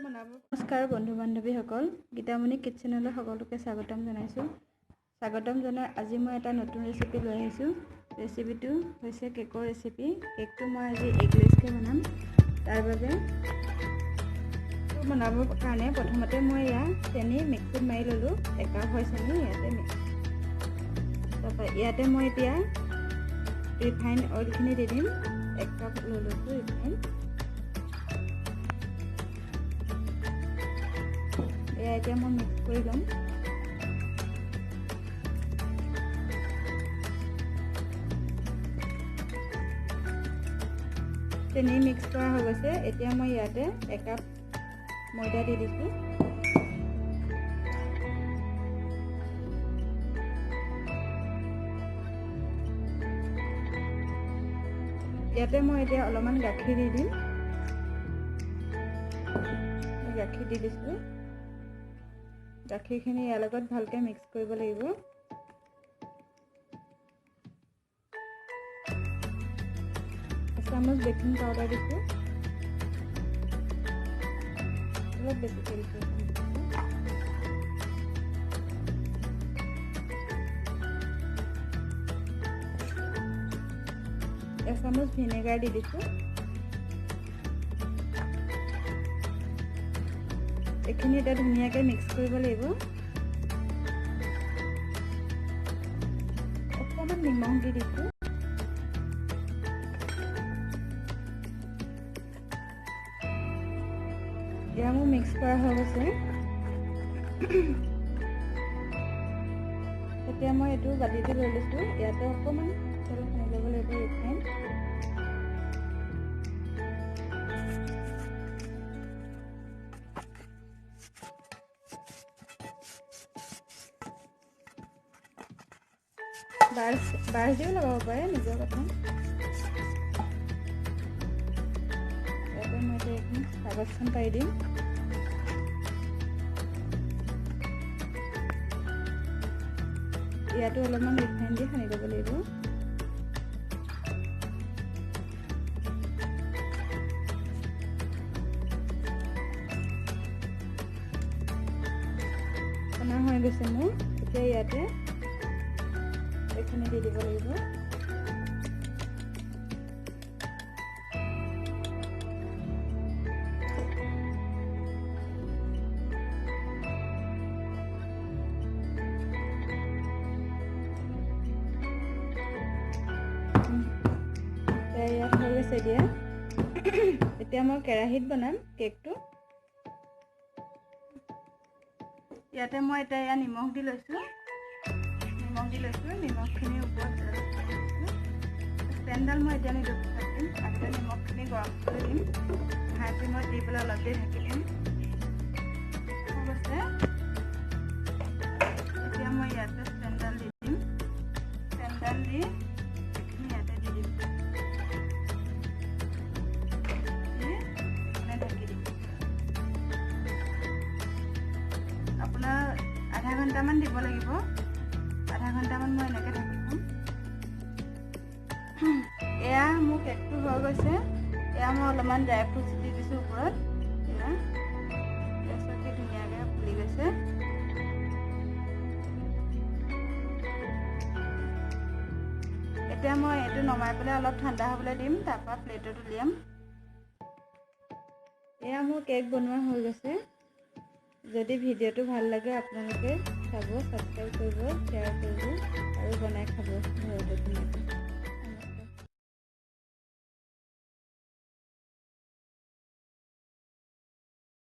নমস্কাৰ বন্ধু বান্ধৱীসকল, গীতামণি কিটচেনলৈ সকলোকে স্বাগতম জনাইছোঁ। স্বাগতম জনাই আজি মই এটা নতুন ৰেচিপি লৈ আহিছোঁ। ৰেচিপিটো হৈছে কেকৰ ৰেচিপি। কেকটো মই আজি এগলেছকৈ বনাম। তাৰ বাবে বনাবৰ কাৰণে প্ৰথমতে মই চেনি মিক্সিত মাৰি ল'লোঁ। 1 কাপ হয় চেনি ইয়াতে মই এতিয়া ৰিফাইন অইলখিনি দি দিম। 1 কাপ লৈ লৈছোঁ ৰিফাইন। এতিয়া মই মিক্স কৰি ল'ম। চেনি মিক্স কৰা হৈ গৈছে। এতিয়া মই ইয়াতে 1 কাপ ময়দা দি দিছোঁ। ইয়াতে মই এতিয়া অলপমান গাখীৰ দি দিম। গাখীৰ দি দিছোঁ। গাখীৰখিনি ইয়াৰ লগত ভালকৈ মিক্স কৰিব লাগিব। চামুচ বেকিং পাউডাৰ দিছোঁ। অলপ বেছিকৈ দিছোঁ। এচামুচ ভিনেগাৰ দি দিছোঁ। এইখিনি এটা ধুনীয়াকৈ মিক্স কৰিব লাগিব। অকণমান নিমখ দি দিছোঁ। এতিয়া মোৰ মিক্স কৰা হৈ গৈছে। এতিয়া মই এইটো বাতিটো লৈ লৈছোঁ। ইয়াতে অকণমান তেল সানি ল'ব লাগিব ৰিফাইন। বাছ দিও লগাব পাৰে, নিজৰ কথা। ইয়াতে মই এতিয়া এইখিনি কাগজখন পাৰি দিম। ইয়াতো অলপমান ৰিফাইন দি সানি ল'ব লাগিব। সানা হৈ গৈছে মোৰ। এতিয়া ইয়াতে এইখিনি দি দিব লাগিব। ইয়াত হৈ গৈছে দিয়া। এতিয়া মই কেৰাহীত বনাম কেকটো। ইয়াতে মই এতিয়া নিমখ দি লৈছোঁ। নিমখখিনিৰ ওপৰত ষ্টেণ্ডডাল মই এতিয়া নিদিম। আগতে নিমখখিনি গৰম কৰি দিম। হাই ফ্লেমত দি পেলাই অলপ দেৰি ঢাকি দিম। হৈ গৈছে। এতিয়া মই ইয়াতে ষ্টেণ্ডডাল দি দিম। ষ্টেণ্ডডাল দি এইখিনি ইয়াতে দি দিম। ঢাকি দিম। আপোনাৰ আধা ঘণ্টামান দিব লাগিব। আধা ঘণ্টামান মই এনেকৈ ঢাকি থ'ম। এয়া মোৰ কেকটো হৈ গৈছে। এয়া মই অলপমান ড্ৰাই ফ্ৰুটছ দি দিছোঁ ওপৰত। গেছতকৈ ধুনীয়াকৈ ফুলি গৈছে। এতিয়া মই এইটো নমাই পেলাই অলপ ঠাণ্ডা হ'বলৈ দিম। তাৰপৰা প্লেটত উলিয়াম। এয়া মোৰ কেক বনোৱা হৈ গৈছে। যদি ভিডিঅ'টো ভাল লাগে আপোনালোকে চাব, ছাবস্ক্ৰাইব কৰিব, শ্বেয়াৰ কৰিব আৰু বনাই খাব ঘৰতে ধুনীয়াকৈ।